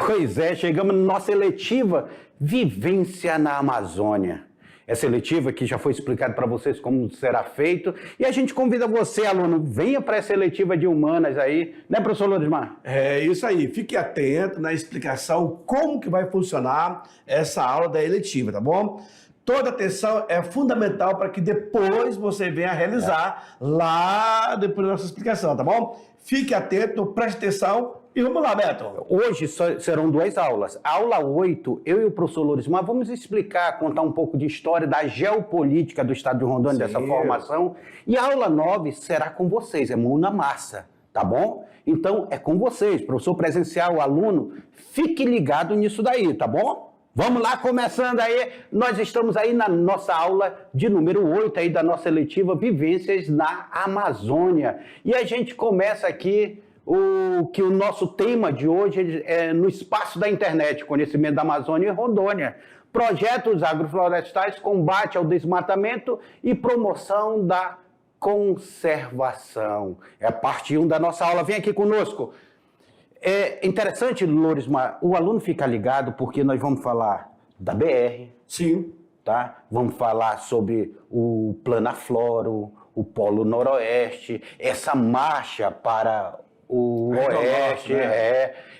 Pois é, chegamos na nossa eletiva Vivência na Amazônia. Essa eletiva que já foi explicado para vocês como será feito. E a gente convida você, aluno, venha para essa eletiva de humanas aí, né, professor Lorismar? É isso aí, fique atento na explicação como que vai funcionar essa aula da eletiva, tá bom? Toda atenção é fundamental para que depois você venha realizar lá depois da nossa explicação, tá bom? Fique atento, preste atenção e vamos lá, Beto. Hoje serão duas aulas. A aula 8, eu e o professor Lorismar vamos explicar, contar um pouco de história da geopolítica do estado de Rondônia, Sim. dessa formação. E a aula 9 será com vocês, é mão na massa, tá bom? Então, é com vocês, professor presencial, aluno, fique ligado nisso daí, tá bom? Vamos lá, começando aí, nós estamos aí na nossa aula de número 8 aí da nossa eletiva Vivências na Amazônia. E a gente começa aqui o nosso tema de hoje é no espaço da internet, conhecimento da Amazônia e Rondônia. Projetos agroflorestais, combate ao desmatamento e promoção da conservação. É a parte 1 da nossa aula, vem aqui conosco. É interessante, Lorismar, o aluno ficar ligado porque nós vamos falar da BR. Sim. Tá? Vamos falar sobre o Planafloro, o Polo Noroeste, essa marcha para o Oeste,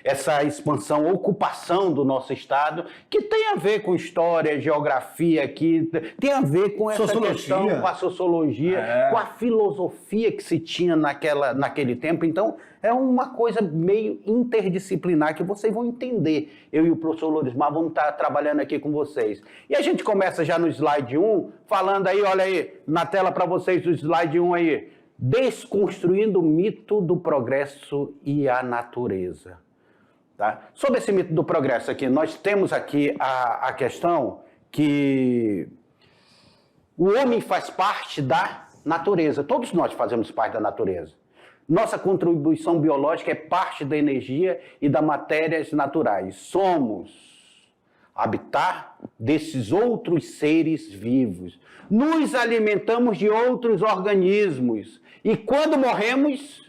essa expansão, ocupação do nosso estado, que tem a ver com história, geografia, que tem a ver com essa questão, com a sociologia, com a filosofia que se tinha naquele tempo. Então, é uma coisa meio interdisciplinar que vocês vão entender. Eu e o professor Lorismar vamos estar trabalhando aqui com vocês. E a gente começa já no slide 1, falando aí, olha aí, na tela para vocês o slide 1 aí, desconstruindo o mito do progresso e a natureza. Tá? Sobre esse mito do progresso aqui, nós temos aqui a questão que o homem faz parte da natureza. Todos nós fazemos parte da natureza. Nossa contribuição biológica é parte da energia e das matérias naturais. Somos habitat desses outros seres vivos. Nos alimentamos de outros organismos. E quando morremos,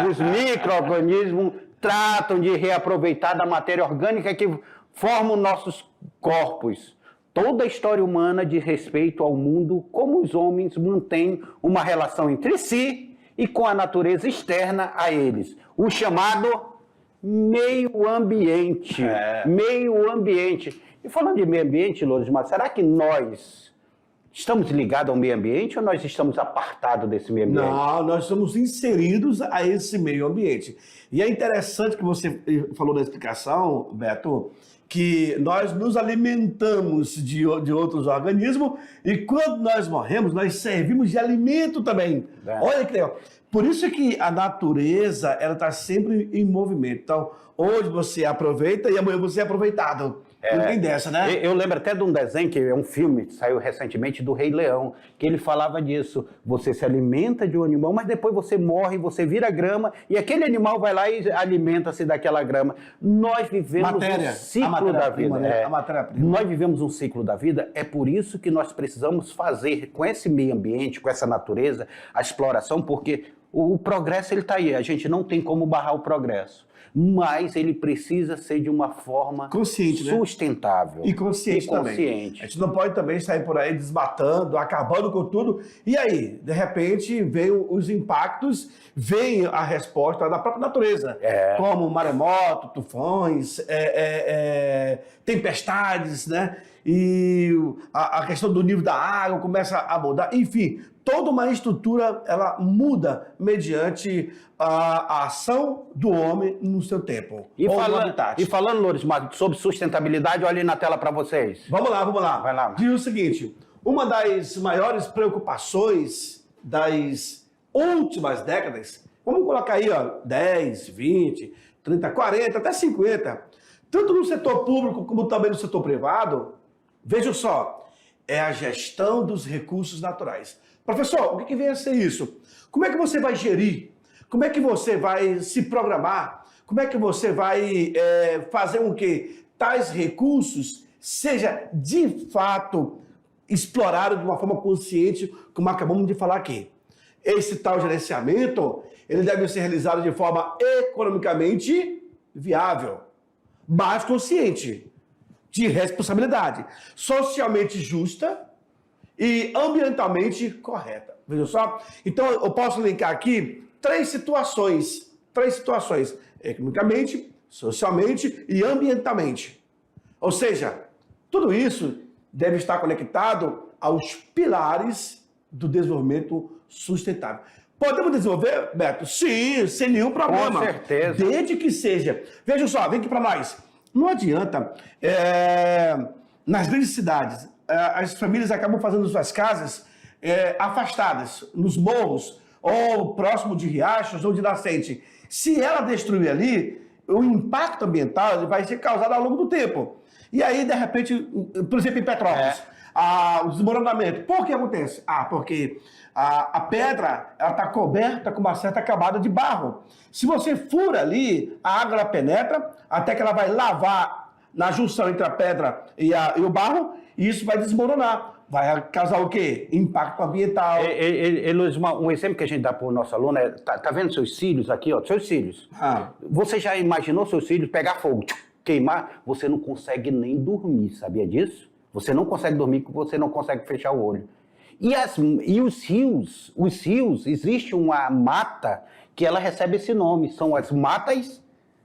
os micro-organismos tratam de reaproveitar da matéria orgânica que forma nossos corpos. Toda a história humana diz respeito ao mundo, como os homens mantêm uma relação entre si e com a natureza externa a eles. O chamado meio ambiente. Meio ambiente. E falando de meio ambiente, Lorismar, será que nós estamos ligados ao meio ambiente ou nós estamos apartados desse meio ambiente? Não, nós estamos inseridos a esse meio ambiente. E é interessante que você falou da explicação, Beto, que nós nos alimentamos de outros organismos e quando nós morremos, nós servimos de alimento também. Olha que legal. Por isso que a natureza, ela está sempre em movimento. Então, hoje você aproveita e amanhã você é aproveitado. Não tem dessa, né? Eu lembro até de um desenho, que é um filme que saiu recentemente, do Rei Leão, que ele falava disso. Você se alimenta de um animal, mas depois você morre, você vira grama, e aquele animal vai lá e alimenta-se daquela grama. Nós vivemos um ciclo da vida. A matéria-prima. Nós vivemos um ciclo da vida, é por isso que nós precisamos fazer com esse meio ambiente, com essa natureza, a exploração, porque o progresso ele está aí, a gente não tem como barrar o progresso. Mas ele precisa ser de uma forma consciente, sustentável. Né? E consciente também. A gente não pode também sair por aí desmatando, acabando com tudo. E aí, de repente, veio os impactos, vem a resposta da própria natureza. Como maremoto, tufões, tempestades, né? E a questão do nível da água começa a mudar. Enfim, toda uma estrutura ela muda mediante a ação do homem no seu tempo. E falando, Lorismar, sobre sustentabilidade, olha aí na tela para vocês. Vamos lá. Vai lá. Diz o seguinte, uma das maiores preocupações das últimas décadas, vamos colocar aí, 10, 20, 30, 40, até 50, tanto no setor público como também no setor privado, vejam só, é a gestão dos recursos naturais. Professor, o que vem a ser isso? Como é que você vai gerir? Como é que você vai se programar? Como é que você vai fazer com que tais recursos seja de fato explorado de uma forma consciente, como acabamos de falar aqui? Esse tal gerenciamento, ele deve ser realizado de forma economicamente viável. mais consciente de responsabilidade, socialmente justa e ambientalmente correta. Veja só? Então, eu posso linkar aqui três situações, economicamente, socialmente e ambientalmente. Ou seja, tudo isso deve estar conectado aos pilares do desenvolvimento sustentável. Podemos desenvolver, Beto? Sim, sem nenhum problema. Com certeza. Desde que seja. Veja só, vem aqui para nós. Não adianta, nas grandes cidades, as famílias acabam fazendo suas casas afastadas, nos morros, ou próximo de riachos ou de nascente. Se ela destruir ali, o impacto ambiental vai ser causado ao longo do tempo. E aí, de repente, por exemplo, em Petrópolis, o desmoronamento. Por que acontece? Porque a pedra está coberta com uma certa camada de barro. Se você fura ali, a água ela penetra até que ela vai lavar na junção entre a pedra e o barro, e isso vai desmoronar. Vai causar o quê? Impacto ambiental. Luiz, um exemplo que a gente dá para o nosso aluno é, tá vendo seus cílios aqui, ó, seus cílios? Você já imaginou seus cílios pegar fogo, queimar? Você não consegue nem dormir, sabia disso? Você não consegue dormir porque você não consegue fechar o olho. E os rios, existe uma mata que ela recebe esse nome, são as matas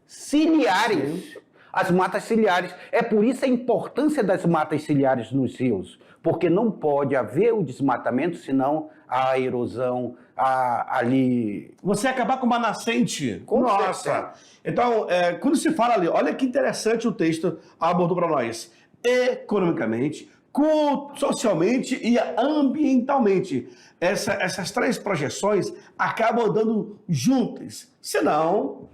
ciliares. As matas ciliares. É por isso a importância das matas ciliares nos rios, porque não pode haver o desmatamento, senão a erosão, ali... Você acabar com uma nascente. Com Nossa! certeza. Então, quando se fala ali, olha que interessante o texto abordou para nós. Economicamente, socialmente e ambientalmente. Essas três projeções acabam andando juntas. Senão...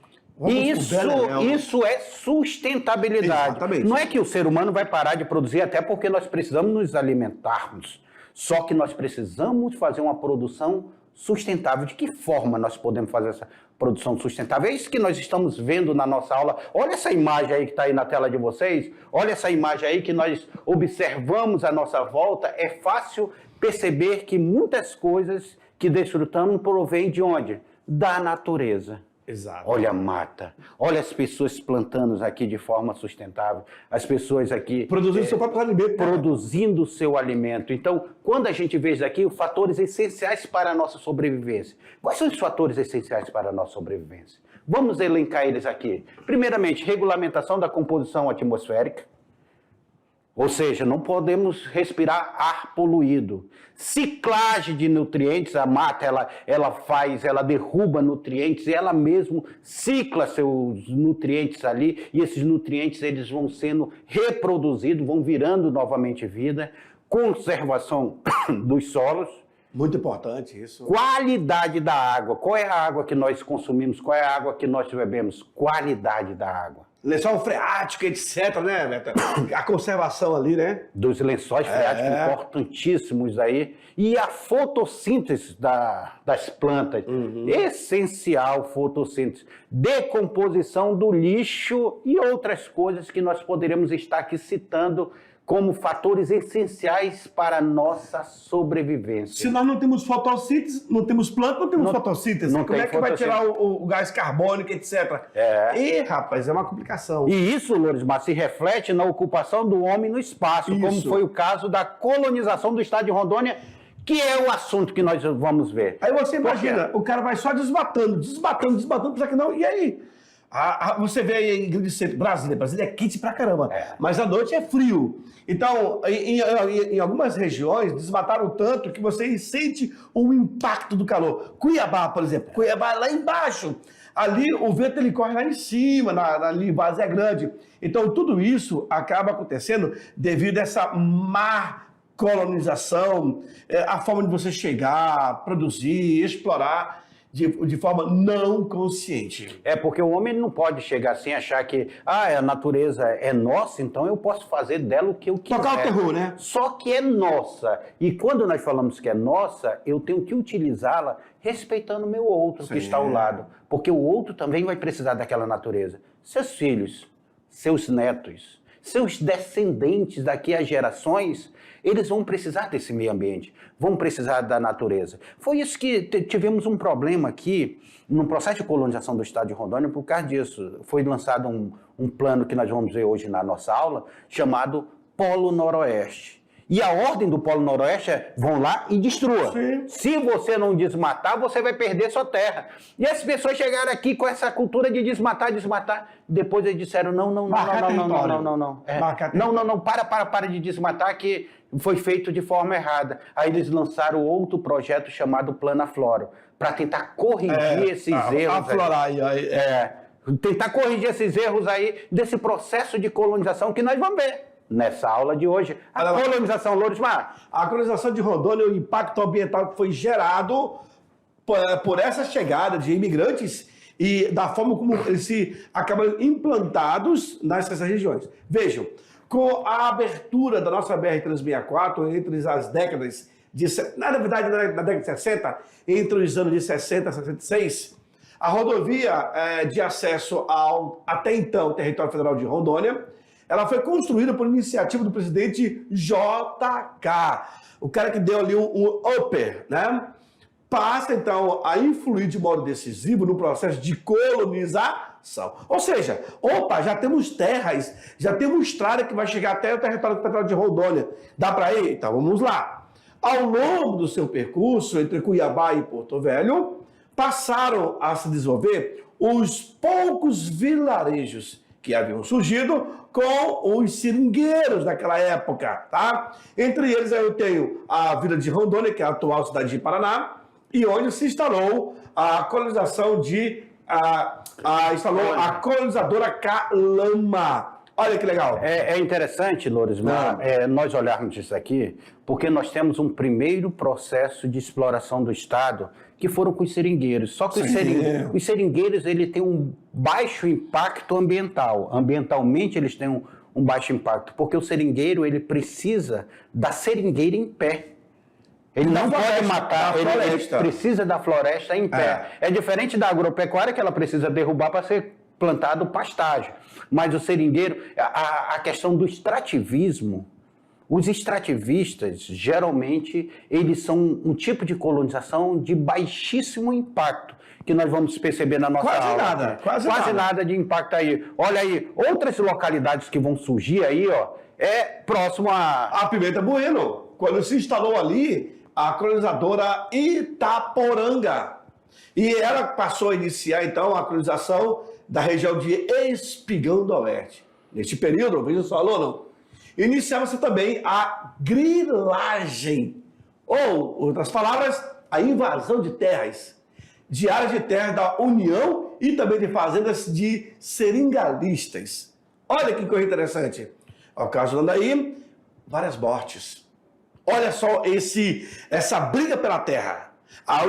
Isso é sustentabilidade. Exatamente. Não é que o ser humano vai parar de produzir, até porque nós precisamos nos alimentarmos. Só que nós precisamos fazer uma produção sustentável. De que forma nós podemos fazer essa produção sustentável? É isso que nós estamos vendo na nossa aula. Olha essa imagem aí que está aí na tela de vocês. Olha essa imagem aí que nós observamos à nossa volta. É fácil perceber que muitas coisas que desfrutamos provêm de onde? Da natureza. Exato. Olha a mata, olha as pessoas plantando aqui de forma sustentável, as pessoas aqui... Produzindo seu próprio alimento. Produzindo o seu alimento. Então, quando a gente vê isso aqui, os fatores essenciais para a nossa sobrevivência. Quais são os fatores essenciais para a nossa sobrevivência? Vamos elencar eles aqui. Primeiramente, regulamentação da composição atmosférica. Ou seja, não podemos respirar ar poluído. Ciclagem de nutrientes, a mata ela derruba nutrientes e ela mesmo cicla seus nutrientes ali e esses nutrientes eles vão sendo reproduzidos, vão virando novamente vida. Conservação dos solos. Muito importante isso. Qualidade da água. Qual é a água que nós consumimos? Qual é a água que nós bebemos? Qualidade da água. Lençol freático, etc, né, Beto? A conservação ali, né? Dos lençóis freáticos importantíssimos aí. E a fotossíntese das plantas. Essencial fotossíntese. Decomposição do lixo e outras coisas que nós poderíamos estar aqui citando como fatores essenciais para a nossa sobrevivência. Se nós não temos fotossíntese, não temos planta, não temos fotossíntese. Não Como é que vai tirar o gás carbônico, etc? E, rapaz, é uma complicação. E isso, Lorismar, se reflete na ocupação do homem no espaço, como foi o caso da colonização do estado de Rondônia, que é o assunto que nós vamos ver. Aí você imagina, o cara vai só desmatando, para que não... E aí? Você vê aí em grande centro, Brasília é quente pra caramba, mas à noite é frio. Então, em algumas regiões, desmataram tanto que você sente o impacto do calor. Cuiabá, por exemplo, Cuiabá lá embaixo. Ali o vento ele corre lá em cima, ali Várzea Grande. Então, tudo isso acaba acontecendo devido a essa má colonização, a forma de você chegar, produzir, explorar de forma não consciente. É porque o homem não pode chegar assim e achar que a natureza é nossa, então eu posso fazer dela o que eu quiser. Tocar o terror, né? Só que é nossa. E quando nós falamos que é nossa, eu tenho que utilizá-la respeitando o meu outro que está ao lado. Porque o outro também vai precisar daquela natureza. Seus filhos, seus netos, seus descendentes daqui a gerações, eles vão precisar desse meio ambiente, vão precisar da natureza. Foi isso que tivemos um problema aqui no processo de colonização do estado de Rondônia por causa disso. Foi lançado um plano que nós vamos ver hoje na nossa aula, chamado Polo Noroeste. E a ordem do Polo Noroeste é, vão lá e destrua. Sim. Se você não desmatar, você vai perder sua terra. E as pessoas chegaram aqui com essa cultura de desmatar. Depois eles disseram, não, para de desmatar, que foi feito de forma errada. Aí eles lançaram outro projeto chamado Planaflora, para tentar corrigir esses erros. Aflorar Tentar corrigir esses erros aí desse processo de colonização que nós vamos ver nessa aula de hoje. Colonização, Lorismar. A colonização de Rondônia, o impacto ambiental que foi gerado por essa chegada de imigrantes e da forma como eles se acabam implantados nessas regiões. Vejam, com a abertura da nossa BR-364 entre as décadas na verdade, na década de 60, entre os anos de 60 e 66, a rodovia de acesso ao, até então, território federal de Rondônia, ela foi construída por iniciativa do presidente JK, o cara que deu ali o upper, né? Passa, então, a influir de modo decisivo no processo de colonização. Ou seja, já temos terras, já temos estrada que vai chegar até o território federal de Rondônia. Dá para ir? Então, vamos lá. Ao longo do seu percurso entre Cuiabá e Porto Velho, passaram a se desenvolver os poucos vilarejos que haviam surgido com os seringueiros daquela época, tá? Entre eles eu tenho a Vila de Rondônia, que é a atual cidade de Paraná, e onde se instalou a colonização a colonizadora Calama. Olha que legal. É interessante, Lorismar, nós olharmos isso aqui, porque nós temos um primeiro processo de exploração do Estado, que foram com os seringueiros. Só que os seringueiros ele tem um baixo impacto ambiental. Ambientalmente, eles têm um baixo impacto, porque o seringueiro ele precisa da seringueira em pé. Ele não pode matar, ele precisa da floresta em pé. É diferente da agropecuária, que ela precisa derrubar para ser plantado pastagem. Mas o seringueiro, a questão do extrativismo, os extrativistas, geralmente, eles são um tipo de colonização de baixíssimo impacto, que nós vamos perceber na nossa aula. Quase nada de impacto aí. Olha aí, outras localidades que vão surgir aí, próximo a Pimenta Bueno, quando se instalou ali a colonizadora Itaporanga. E ela passou a iniciar, então, a colonização da região de Espigão do Oeste. Neste período, veja só, aluno, iniciava-se também a grilagem, ou, outras palavras, a invasão de terras, de áreas de terra da União e também de fazendas de seringalistas. Olha que coisa interessante. Ocasionando aí várias mortes. Olha só essa briga pela terra.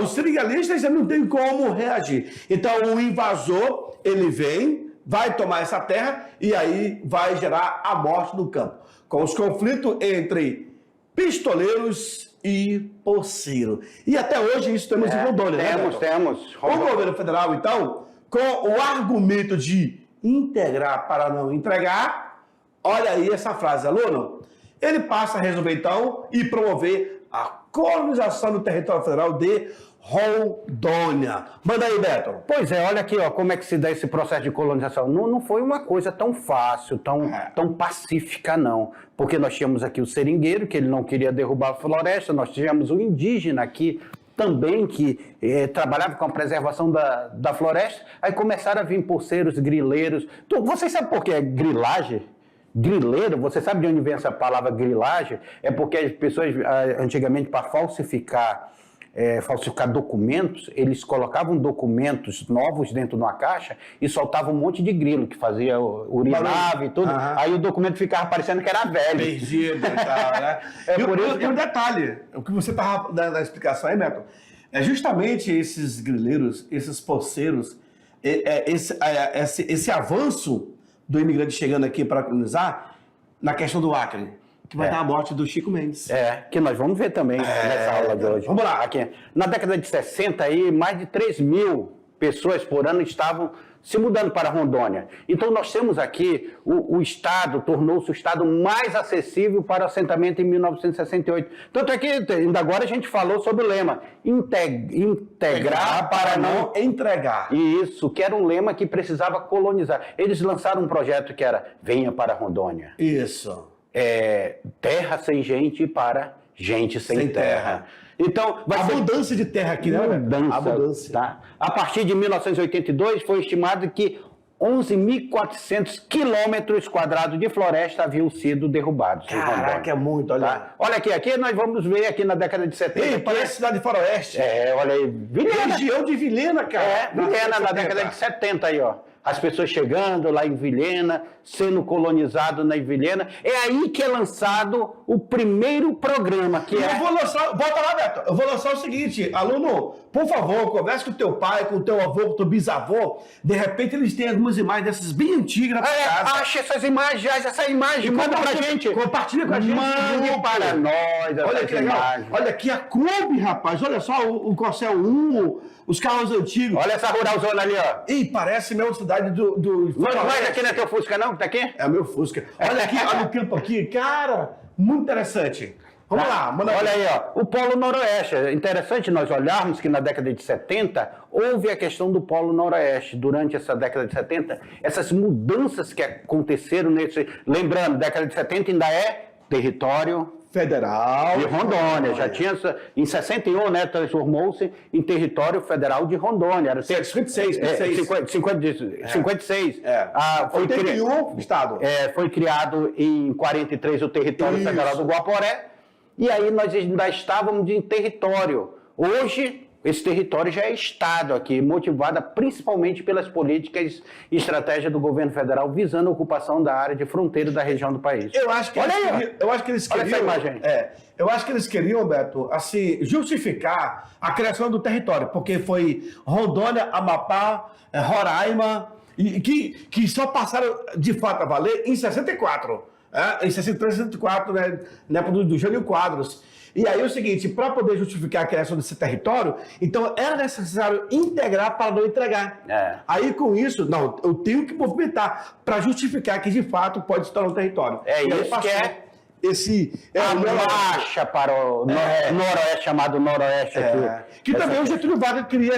Os seringalistas já não têm como reagir. Então, o invasor, ele vem, vai tomar essa terra e aí vai gerar a morte no campo. Com os conflitos entre pistoleiros e poceiros. E até hoje isso temos em Rondônia, né? Temos. O governo federal, então, com o argumento de integrar para não entregar, olha aí essa frase, aluno. Ele passa a resolver, então, e promover a colonização do território federal de Rondônia. Manda aí, Beto. Pois é, olha aqui, como é que se dá esse processo de colonização. Não foi uma coisa tão fácil, tão pacífica, não. Porque nós tínhamos aqui o seringueiro, que ele não queria derrubar a floresta, nós tivemos o indígena aqui também, que trabalhava com a preservação da floresta, aí começaram a vir poceiros, grileiros. Vocês sabem por que é grilagem? Grileiro, você sabe de onde vem essa palavra grilagem? É porque as pessoas, antigamente, para falsificar documentos, eles colocavam documentos novos dentro de uma caixa e soltavam um monte de grilo, que fazia urinava e tudo. Aí o documento ficava parecendo que era velho. Perdido e tal, né? E um detalhe, o que você estava dando na explicação aí, Beto, é justamente esses grileiros, esses poceiros, esse avanço do imigrante chegando aqui para colonizar, na questão do Acre, que vai dar a morte do Chico Mendes. Que nós vamos ver também nessa aula de hoje. Vamos lá. Aqui, na década de 60, aí, mais de 3 mil pessoas por ano estavam se mudando para Rondônia. Então, nós temos aqui, o Estado tornou-se o Estado mais acessível para o assentamento em 1968. Tanto é que, ainda agora, a gente falou sobre o lema, integrar para não entregar. Isso, que era um lema que precisava colonizar. Eles lançaram um projeto que era Venha para Rondônia. Isso. Terra sem gente para gente sem terra. Então, vai ser abundância de terra aqui, né? abundância. Tá? A partir de 1982, foi estimado que 11.400 quilômetros quadrados de floresta haviam sido derrubados. Caraca, é muito, olha. Tá? Olha aqui nós vamos ver aqui na década de 70. Ei, parece cidade de faroeste. Olha aí. Vilhena. Região de Vilhena, cara. Vilhena, na década de 70 aí, ó. As pessoas chegando lá em Vilhena, sendo colonizado na Vilhena. É aí que é lançado o primeiro programa, que Eu vou lançar, volta lá, Beto. Eu vou lançar o seguinte, aluno, por favor, converse com o teu pai, com o teu avô, com o teu bisavô. De repente eles têm algumas imagens dessas bem antigas na tua casa. Acha essas imagens, essa imagem, manda pra gente. Compartilha com a gente. Mande para nós. Olha que legal. Imagens. Olha aqui a Kombi, rapaz. Olha só o Corcel 1, os carros antigos. Olha essa ruralzona ali, ó. Ih, parece mesmo cidade do... Mas aqui não é teu Fusca, não? Tá aqui? É o meu Fusca. Olha aqui, olha o campo aqui. Cara, muito interessante. Vamos lá, manda Olha aí, ó, o Polo Noroeste. É interessante nós olharmos que na década de 70 houve a questão do Polo Noroeste. Durante essa década de 70, essas mudanças que aconteceram nesse... Lembrando, década de 70 ainda é território federal de Rondônia. Já tinha, em 61, né, transformou-se em território federal de Rondônia. Era 56. 56. Foi 81, Estado. Foi criado em 43 o território federal do Guaporé. E aí nós ainda estávamos em território. Hoje, esse território já é Estado aqui, motivada principalmente pelas políticas e estratégias do governo federal visando a ocupação da área de fronteira da região do país. Eu acho que eles queriam... Olha essa imagem. Eu acho que eles queriam, Beto, assim, justificar a criação do território, porque foi Rondônia, Amapá, Roraima, e que só passaram de fato a valer em 64. Em 63, 64, né, na época do Jânio Quadros. E aí é o seguinte, para poder justificar a criação desse território, então era necessário integrar para não entregar. Aí com isso, não, eu tenho que movimentar para justificar que de fato pode se tornar um território. Isso que a marcha para o Noroeste, chamado Noroeste aqui. Que também o Getúlio Vargas cria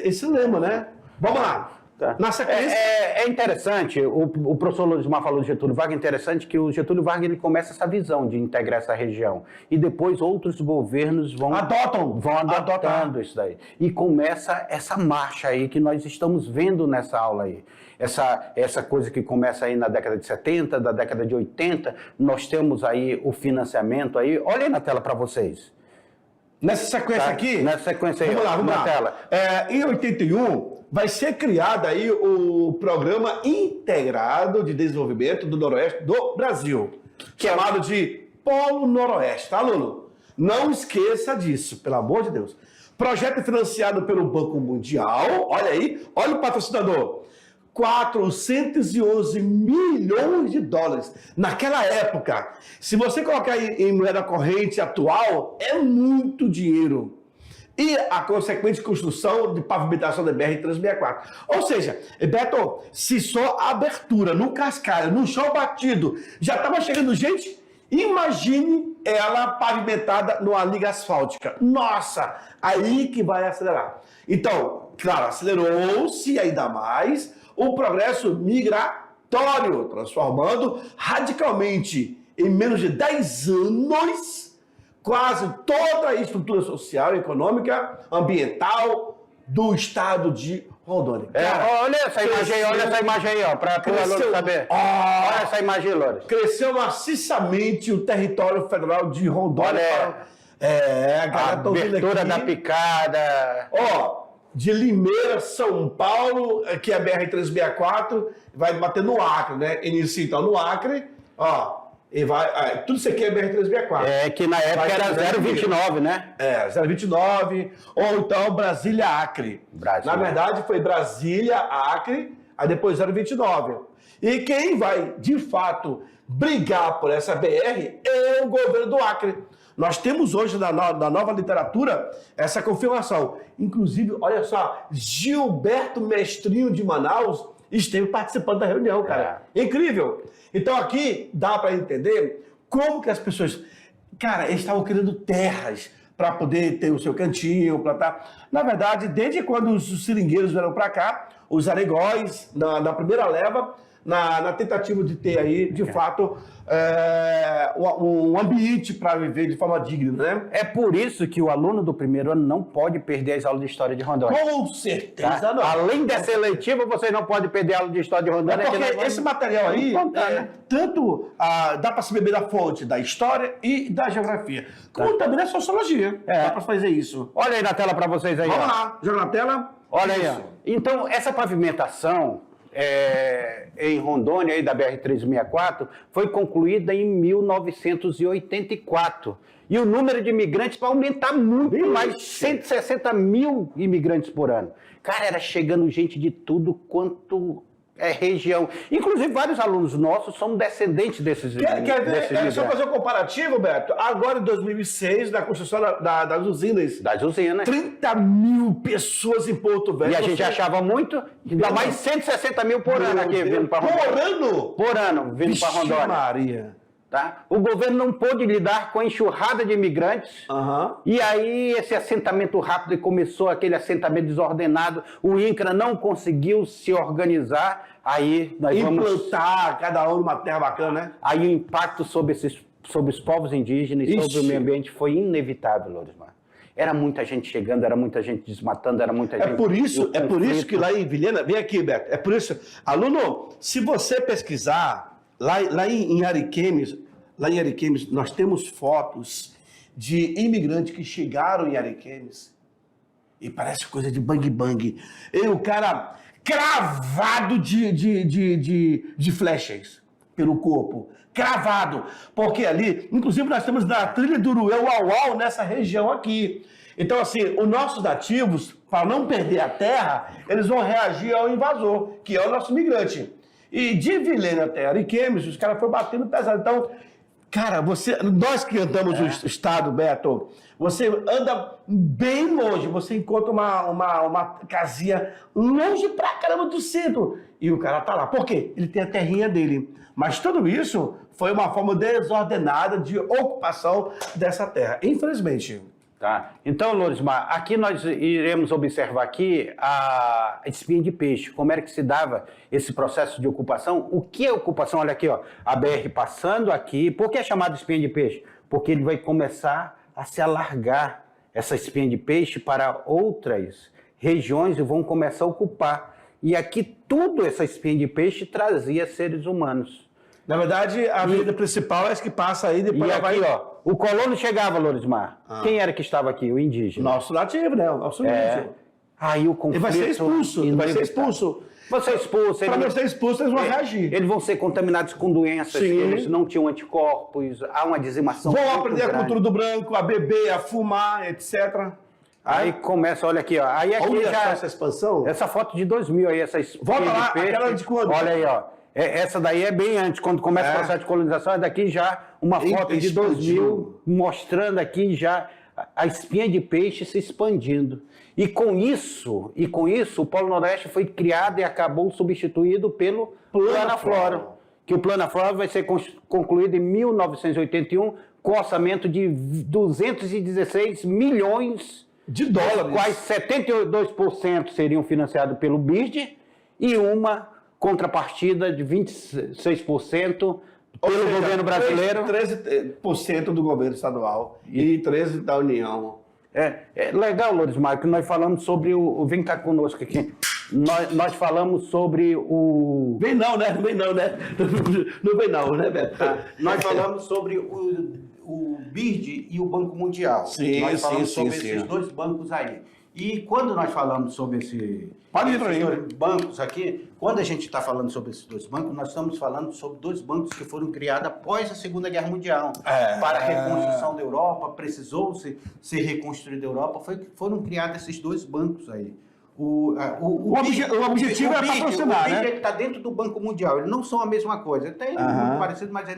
esse lema, né? Vamos lá. Na sequência... É interessante, o professor Lorismar falou de Getúlio Vargas, é interessante que o Getúlio Vargas ele começa essa visão de integrar essa região. E depois outros governos vão adotando isso daí. E começa essa marcha aí que nós estamos vendo nessa aula aí. Essa coisa que começa aí na década de 70, da década de 80, nós temos aí o financiamento aí. Olha aí na tela para vocês. Nessa sequência aqui? Nessa sequência aí, vamos lá. Tela. Em 81, vai ser criado aí o Programa Integrado de Desenvolvimento do Noroeste do Brasil, chamado de Polo Noroeste, tá, aluno? Não esqueça disso, pelo amor de Deus. Projeto financiado pelo Banco Mundial, olha aí, olha o patrocinador. 411 milhões de dólares. Naquela época, se você colocar em moeda corrente atual, é muito dinheiro. E a consequente construção de pavimentação da BR-364. Ou seja, Beto, se só a abertura no cascalho, no chão batido, já estava chegando gente, imagine ela pavimentada numa liga asfáltica. Nossa, aí que vai acelerar. Então, claro, acelerou-se ainda mais o progresso migratório, transformando radicalmente, em menos de 10 anos, quase toda a estrutura social, econômica, ambiental do estado de Rondônia. Olha essa imagem aí, ó, para o aluno saber. Olha essa imagem, Loures. Cresceu maciçamente o território federal de Rondônia. A abertura da picada. De Limeira, São Paulo, que é a BR-364, vai bater no Acre, né? Inicia então no Acre, e vai... tudo isso aqui é BR-364. Que na época era 029, né? 029, ou então Brasília-Acre. Na verdade, foi Brasília-Acre, aí depois 029. E quem vai, de fato, brigar por essa BR é o governo do Acre. Nós temos hoje na nova literatura essa confirmação. Inclusive, olha só, Gilberto Mestrinho de Manaus esteve participando da reunião, cara. Incrível! Então aqui dá para entender como que as pessoas... Cara, eles estavam querendo terras para poder ter o seu cantinho, plantar. Na verdade, desde quando os seringueiros vieram para cá, os aregóis, na primeira leva, na tentativa de ter aí, de fato, um ambiente para viver de forma digna, né? É por isso que o aluno do primeiro ano não pode perder as aulas de História de Rondônia. Com certeza Tá? não. Além dessa eletiva, vocês não podem perder a aula de História de Rondônia. Porque esse material aí, tanto dá para se beber da fonte da história e da geografia, como também da sociologia. Dá para fazer isso. Olha aí na tela para vocês aí. Vamos ó. lá, joga na tela. Olha aí. Isso. Ó. Então, essa pavimentação em Rondônia, aí da BR-364, foi concluída em 1984. E o número de imigrantes vai aumentar muito, mais 160 mil imigrantes por ano. Cara, era chegando gente de tudo quanto região. Inclusive, vários alunos nossos são descendentes desses Quer ver? imigrantes. Só fazer um comparativo, Beto. Agora, em 2006, na construção das usinas. Das usinas. 30 mil pessoas em Porto Velho. E a gente achava muito, ainda mais 160 mil por ano aqui vindo para Rondônia. Por ano? Por ano, vindo para Rondônia. Maria. Tá? O governo não pôde lidar com a enxurrada de imigrantes. E aí esse assentamento rápido começou, aquele assentamento desordenado. O INCRA não conseguiu se organizar. Aí nós implantar cada um numa terra bacana, né? Aí o impacto sobre os povos indígenas e sobre o meio ambiente foi inevitável, Lorismar. Era muita gente chegando, era muita gente desmatando, era muita gente... É por isso que lá em Vilhena... Vem aqui, Beto. É por isso... Aluno, se você pesquisar, lá em Ariquemes, nós temos fotos de imigrantes que chegaram em Ariquemes e parece coisa de bang-bang. E o cara cravado de flechas pelo corpo. Cravado. Porque ali, inclusive nós temos na trilha do Urué, o Uauau, nessa região aqui. Então, assim, os nossos nativos, para não perder a terra, eles vão reagir ao invasor, que é o nosso migrante. E de Vilhena até Ariquemes, os caras foram batendo pesado. Então, cara, nós que andamos o estado, Beto, você anda bem longe, você encontra uma casinha longe pra caramba do centro. E o cara tá lá. Por quê? Ele tem a terrinha dele. Mas tudo isso foi uma forma desordenada de ocupação dessa terra. Infelizmente. Tá. Então, Lorismar, aqui nós iremos observar aqui a espinha de peixe, como era que se dava esse processo de ocupação. O que é ocupação? Olha aqui, ó, a BR passando aqui. Por que é chamado espinha de peixe? Porque ele vai começar a se alargar essa espinha de peixe para outras regiões e vão começar a ocupar. E aqui tudo essa espinha de peixe trazia seres humanos. Na verdade, a avenida principal é essa que passa aí, depois e aqui, ó, o colono chegava, Lorismar. Quem era que estava aqui? O indígena. Nosso nativo, né? O nosso indígena. Aí o conflito... Ele vai ser expulso. Vai ser expulso. Vai ser expulso. Para não ser expulso, eles vão reagir. Eles vão ser contaminados com doenças, eles não tinham anticorpos, há uma dizimação. Vão aprender a cultura do branco, a beber, a fumar, etc. Aí começa, olha aqui, ó. Aí aqui olha já essa expansão. Essa foto de 2000 aí, essa volta lá, aquela de quando? Olha aí, ó. Essa daí é bem antes, quando começa o processo de colonização, é daqui já uma foto de 2000 mostrando aqui já a espinha de peixe se expandindo. E com isso, o Polo Noroeste foi criado e acabou substituído pelo Planaflora, que o Planaflora vai ser concluído em 1981 com orçamento de 216 milhões de dólares, quais 72% seriam financiados pelo BID e uma contrapartida de 26% pelo governo brasileiro. 13% do governo estadual e 13% da União. É legal, Lorismar, que nós falamos sobre vem cá conosco aqui. Nós falamos sobre o... Vem não, né? Vem não, né? Não vem não, né, Beto? Nós falamos sobre o BID e o Banco Mundial. Sim, nós falamos sobre sim. esses dois bancos aí. E quando nós falamos sobre esses dois bancos aqui, quando a gente está falando sobre esses dois bancos, nós estamos falando sobre dois bancos que foram criados após a Segunda Guerra Mundial. Para a reconstrução da Europa, precisou-se ser reconstruída a Europa, foram criados esses dois bancos aí. O objetivo é patrocinar, né? O BID está dentro do Banco Mundial. Eles não são a mesma coisa. Tem muito parecido, mas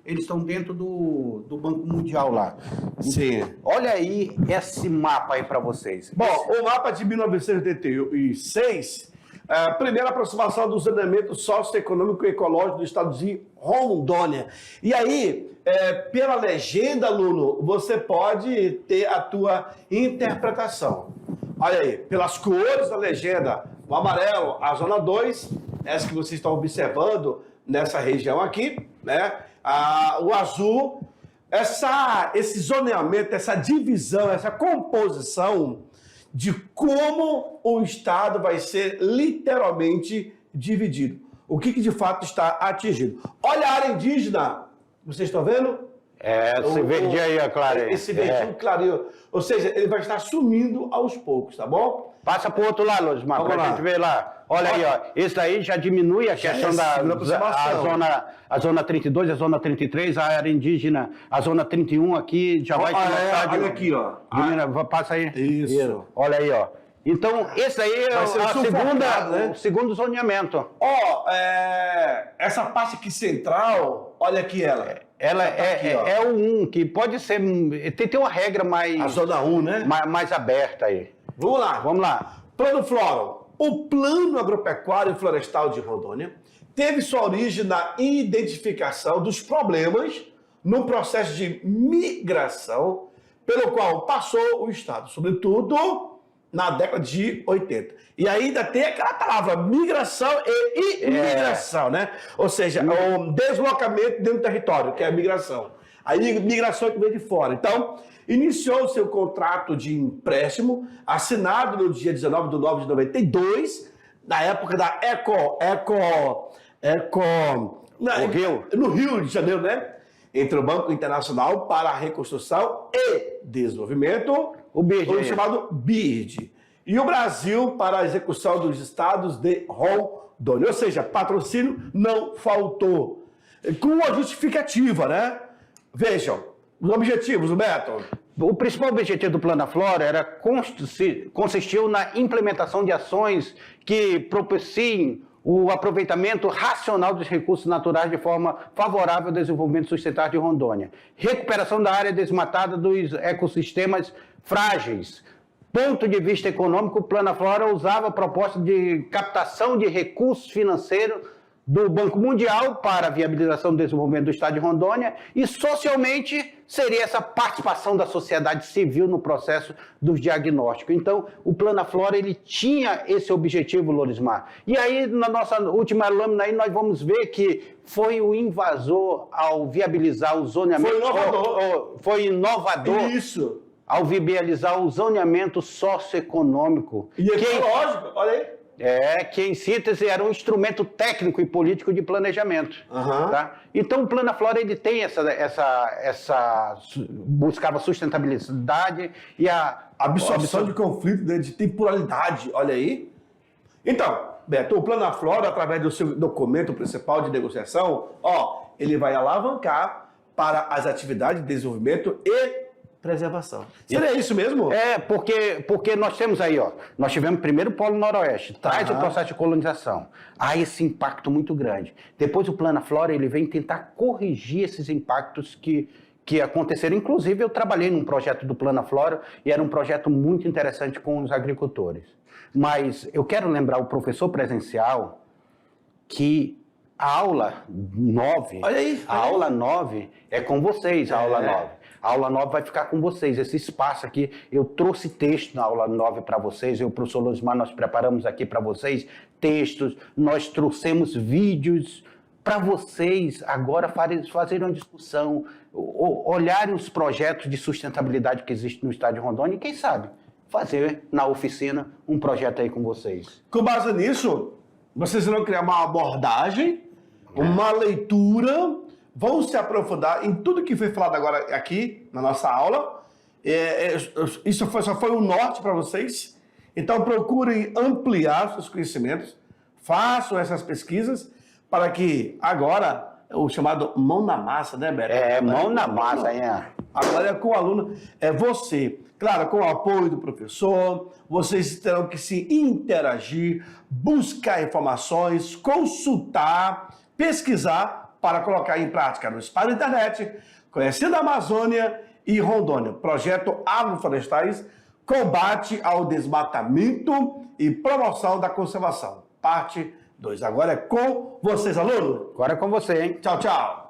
eles estão dentro do Banco Mundial lá. Sim. Olha aí esse mapa aí para vocês. Bom, o mapa de 1986, a primeira aproximação do zoneamento socioeconômico e ecológico do estado de Rondônia. E aí, pela legenda, aluno, você pode ter a tua interpretação. Olha aí, pelas cores da legenda, o amarelo, a zona 2, essa que vocês estão observando nessa região aqui, né? O azul, esse zoneamento, essa divisão, essa composição de como o estado vai ser literalmente dividido. O que de fato está atingido. Olha a área indígena, vocês estão vendo? Esse verde aí, ó, claro. Esse verdinho clarinho. Ou seja, ele vai estar sumindo aos poucos, tá bom? Passa para o outro lado, Losmar, para a gente ver lá. Olha aí, ó. Esse aí já diminui a questão a zona 32, a zona 33, a área indígena, a zona 31 aqui já vai começar. Olha aqui, ó. Passa aí. Isso. Olha aí, ó. Então, esse aí é né? o segundo zoneamento. Essa parte aqui central, olha aqui ela. Ela é o 1, que pode ser... Tem uma regra mais... A zona 1, né? Mais aberta aí. Vamos lá. Plano Flora. O Plano Agropecuário e Florestal de Rondônia teve sua origem na identificação dos problemas no processo de migração pelo qual passou o estado, sobretudo na década de 80. E ainda tem aquela palavra migração e imigração, né? Ou seja, o deslocamento dentro do território, que é a migração. A migração que vem de fora. Então, iniciou o seu contrato de empréstimo, assinado no dia 19 de nove de 92, na época da no Rio de Janeiro, né? Entre o Banco Internacional para a Reconstrução e Desenvolvimento, o chamado BID, e o Brasil para a execução dos estados de Rondônia. Ou seja, patrocínio não faltou. Com a justificativa, né? Vejam, os objetivos, o método. O principal objetivo do Plano Flora consistiu na implementação de ações que propiciem o aproveitamento racional dos recursos naturais de forma favorável ao desenvolvimento sustentável de Rondônia. Recuperação da área desmatada dos ecossistemas frágeis. Ponto de vista econômico, o Plano Flora usava a proposta de captação de recursos financeiros do Banco Mundial para a viabilização do desenvolvimento do estado de Rondônia e, socialmente, seria essa participação da sociedade civil no processo dos diagnósticos. Então, o Plano Flora, ele tinha esse objetivo, Lorismar. E aí, na nossa última lâmina, aí, nós vamos ver que foi o invasor ao viabilizar o zoneamento... Foi inovador. Isso. Ao viabilizar o zoneamento socioeconômico. E ecológico, olha aí. Que em síntese era um instrumento técnico e político de planejamento. Tá? Então o Plano Flora ele tem buscava sustentabilidade e a absorção de conflito, de temporalidade, olha aí. Então, Beto, o Plano Flora, através do seu documento principal de negociação, ele vai alavancar para as atividades de desenvolvimento e preservação. Seria isso mesmo? Porque nós temos aí, nós tivemos primeiro o Polo Noroeste, traz o processo de colonização. Há esse impacto muito grande. Depois o Plano Flora, ele vem tentar corrigir esses impactos que aconteceram. Inclusive, eu trabalhei num projeto do Plano Flora e era um projeto muito interessante com os agricultores. Mas eu quero lembrar o professor presencial que a aula 9, aula 9 é com vocês, a aula 9. A aula 9 vai ficar com vocês, esse espaço aqui. Eu trouxe texto na aula 9 para vocês, eu e o professor Lorismar, nós preparamos aqui para vocês textos, nós trouxemos vídeos para vocês agora fazerem uma discussão, olharem os projetos de sustentabilidade que existem no estado de Rondônia e, quem sabe, fazer na oficina um projeto aí com vocês. Com base nisso, vocês vão criar uma abordagem, uma leitura, vão se aprofundar em tudo que foi falado agora aqui na nossa aula. Isso só foi um norte para vocês. Então procurem ampliar seus conhecimentos, façam essas pesquisas para que agora o chamado mão na massa, né, Beto? Mão na massa, Agora é com o aluno, é você. Claro, com o apoio do professor, vocês terão que se interagir, buscar informações, consultar, pesquisar para colocar em prática no espaço da internet, conhecendo a Amazônia e Rondônia. Projeto Agroflorestais, combate ao desmatamento e promoção da conservação. Parte 2. Agora é com vocês, alunos. Agora é com você, hein? Tchau, tchau.